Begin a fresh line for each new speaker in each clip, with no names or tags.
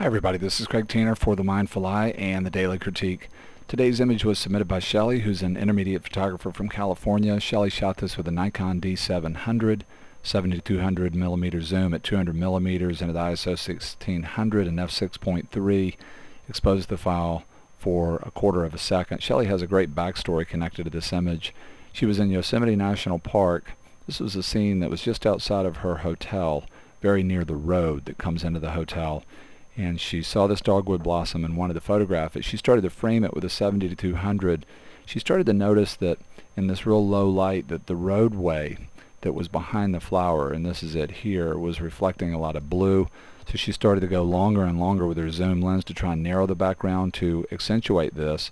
Hi everybody, this is Craig Teener for The Mindful Eye and the Daily Critique. Today's image was submitted by Shelley, who's an intermediate photographer from California. Shelley shot this with a Nikon D700, 7200 millimeter zoom at 200 millimeters and at ISO 1600 and f6.3. Exposed the file for a quarter of a second. Shelley has a great backstory connected to this image. She was in Yosemite National Park. This was a scene that was just outside of her hotel, very near the road that comes into the hotel. And she saw this dogwood blossom and wanted to photograph it. She started to frame it with a 70-200. She started to notice that in this real low light that the roadway that was behind the flower, and this is it here, was reflecting a lot of blue. So she started to go longer and longer with her zoom lens to try and narrow the background to accentuate this.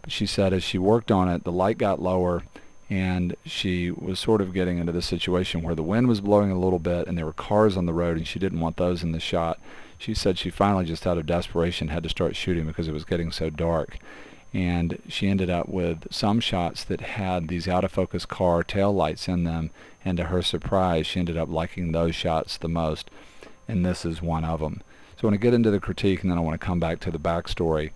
But she said as she worked on it, the light got lower, and she was sort of getting into this situation where the wind was blowing a little bit and there were cars on the road and she didn't want those in the shot. She said she finally, just out of desperation, had to start shooting because it was getting so dark. And she ended up with some shots that had these out-of-focus car tail lights in them, and to her surprise she ended up liking those shots the most, and this is one of them. So I want to get into the critique and then I want to come back to the backstory.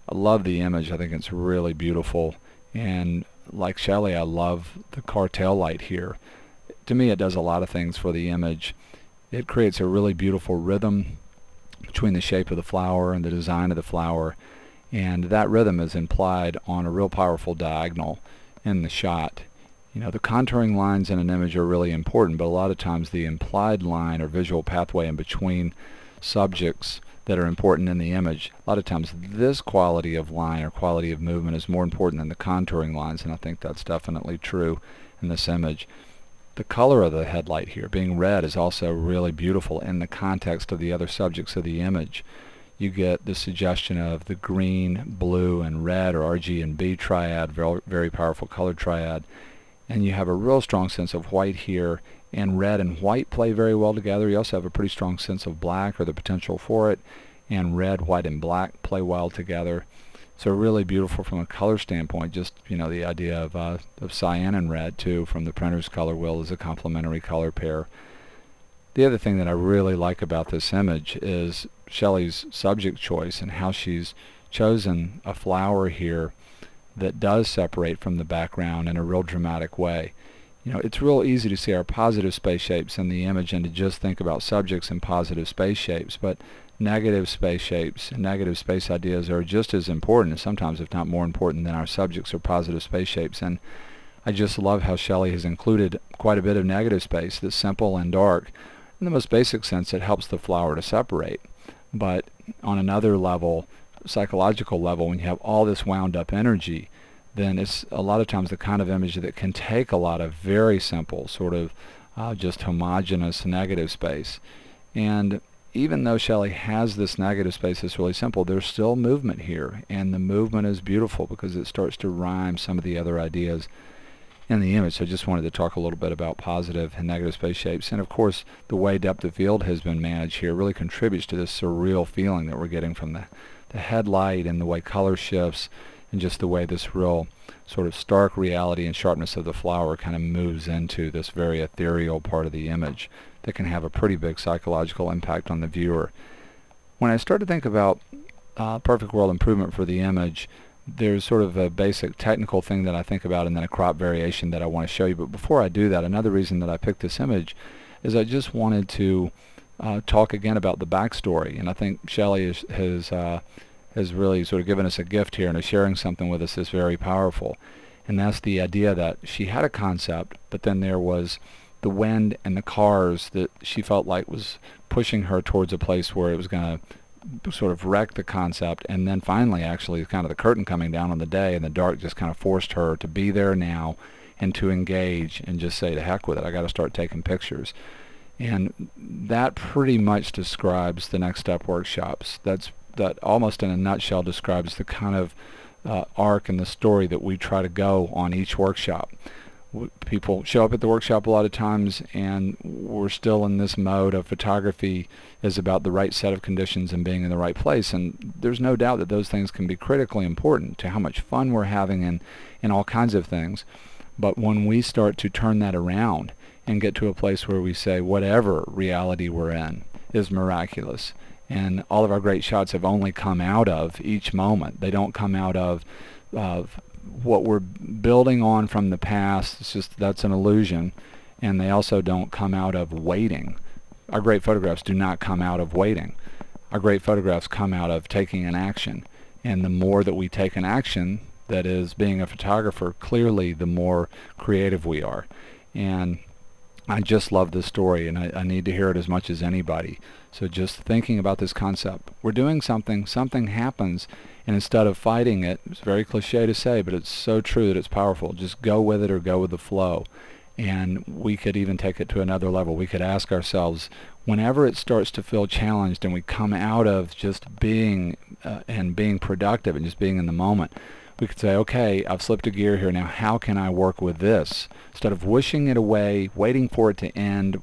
I love the image. I think it's really beautiful, and like Shelley, I love the car tail light here. To me, it does a lot of things for the image. It creates a really beautiful rhythm between the shape of the flower and the design of the flower, and that rhythm is implied on a real powerful diagonal in the shot. You know, the contouring lines in an image are really important, but a lot of times the implied line or visual pathway in between subjects that are important in the image, a lot of times this quality of line or quality of movement is more important than the contouring lines, and I think that's definitely true in this image. The color of the headlight here, being red, is also really beautiful in the context of the other subjects of the image. You get the suggestion of the green, blue, and red, or RG and B triad, very powerful color triad. And you have a real strong sense of white here, and red and white play very well together. You also have a pretty strong sense of black, or the potential for it, and red, white, and black play well together. So really beautiful from a color standpoint. Just, you know, the idea of cyan and red too from the printer's color wheel is a complementary color pair. The other thing that I really like about this image is Shelley's subject choice and how she's chosen a flower here that does separate from the background in a real dramatic way. You know, it's real easy to see our positive space shapes in the image and to just think about subjects in positive space shapes, but negative space shapes and negative space ideas are just as important, sometimes if not more important, than our subjects or positive space shapes. And I just love how Shelley has included quite a bit of negative space that's simple and dark. In the most basic sense, it helps the flower to separate. But on another level, psychological level, when you have all this wound up energy, then it's a lot of times the kind of image that can take a lot of very simple, sort of just homogeneous negative space. And even though Shelley has this negative space that's really simple, there's still movement here, and the movement is beautiful because it starts to rhyme some of the other ideas in the image. So I just wanted to talk a little bit about positive and negative space shapes, and of course the way depth of field has been managed here really contributes to this surreal feeling that we're getting from the headlight, and the way color shifts, and just the way this real sort of stark reality and sharpness of the flower kind of moves into this very ethereal part of the image that can have a pretty big psychological impact on the viewer. When I start to think about perfect world improvement for the image, there's sort of a basic technical thing that I think about, and then a crop variation that I want to show you. But before I do that, another reason that I picked this image is I just wanted to talk again about the backstory, and I think Shelley has really sort of given us a gift here and is sharing something with us that's very powerful. And that's the idea that she had a concept, but then there was the wind and the cars that she felt like was pushing her towards a place where it was going to sort of wreck the concept. And then finally, actually, kind of the curtain coming down on the day, and the dark just kind of forced her to be there now and to engage and just say, to heck with it, I got to start taking pictures. And that pretty much describes the Next Step workshops. That almost in a nutshell describes the kind of arc and the story that we try to go on each workshop. People show up at the workshop a lot of times, and we're still in this mode of photography is about the right set of conditions and being in the right place, and there's no doubt that those things can be critically important to how much fun we're having and all kinds of things. But when we start to turn that around and get to a place where we say whatever reality we're in is miraculous, And all of our great shots have only come out of each moment. They don't come out of what we're building on from the past. It's just, that's an illusion. And they also don't come out of waiting. Our great photographs do not come out of waiting. Our great photographs come out of taking an action. And the more that we take an action, that is being a photographer, clearly the more creative we are. And I just love this story, and I need to hear it as much as anybody. So just thinking about this concept. We're doing something, something happens, and instead of fighting it, it's very cliche to say, but it's so true that it's powerful. Just go with it or go with the flow. And we could even take it to another level. We could ask ourselves, whenever it starts to feel challenged and we come out of just being and being productive and just being in the moment, we could say, okay, I've slipped a gear here. Now how can I work with this? Instead of wishing it away, waiting for it to end,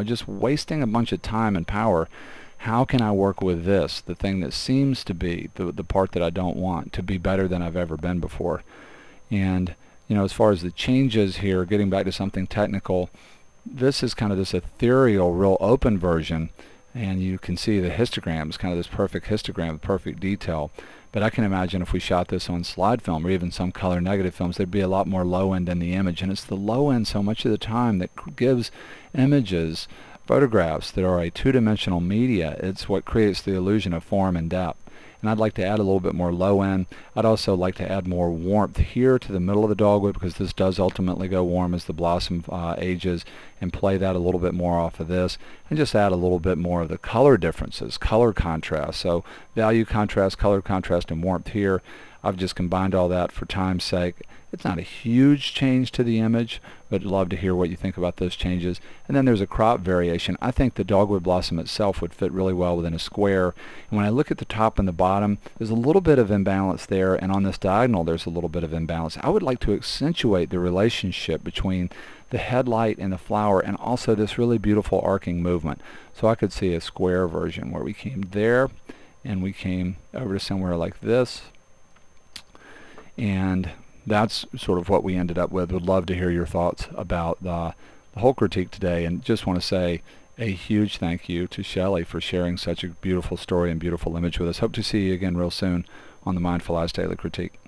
just wasting a bunch of time and power, how can I work with this, the thing that seems to be the part that I don't want, to be better than I've ever been before? And as far as the changes here, getting back to something technical, this is kind of this ethereal, real open version, and you can see the histograms, kind of this perfect histogram with perfect detail. But I can imagine if we shot this on slide film or even some color negative films, there'd be a lot more low end in the image. And it's the low end so much of the time that gives images, photographs that are a two-dimensional media. It's what creates the illusion of form and depth. And I'd like to add a little bit more low end. I'd also like to add more warmth here to the middle of the dogwood, because this does ultimately go warm as the blossom ages, and play that a little bit more off of this, and just add a little bit more of the color differences, color contrast. So value contrast, color contrast, and warmth here. I've just combined all that for time's sake. It's not a huge change to the image, but I'd love to hear what you think about those changes. And then there's a crop variation. I think the dogwood blossom itself would fit really well within a square. And when I look at the top and the bottom, there's a little bit of imbalance there, and on this diagonal there's a little bit of imbalance. I would like to accentuate the relationship between the headlight and the flower, and also this really beautiful arcing movement. So I could see a square version where we came there and we came over to somewhere like this, and that's sort of what we ended up with. Would love to hear your thoughts about the whole critique today, and just want to say a huge thank you to Shelley for sharing such a beautiful story and beautiful image with us. Hope to see you again real soon on the Mindful Eyes Daily Critique.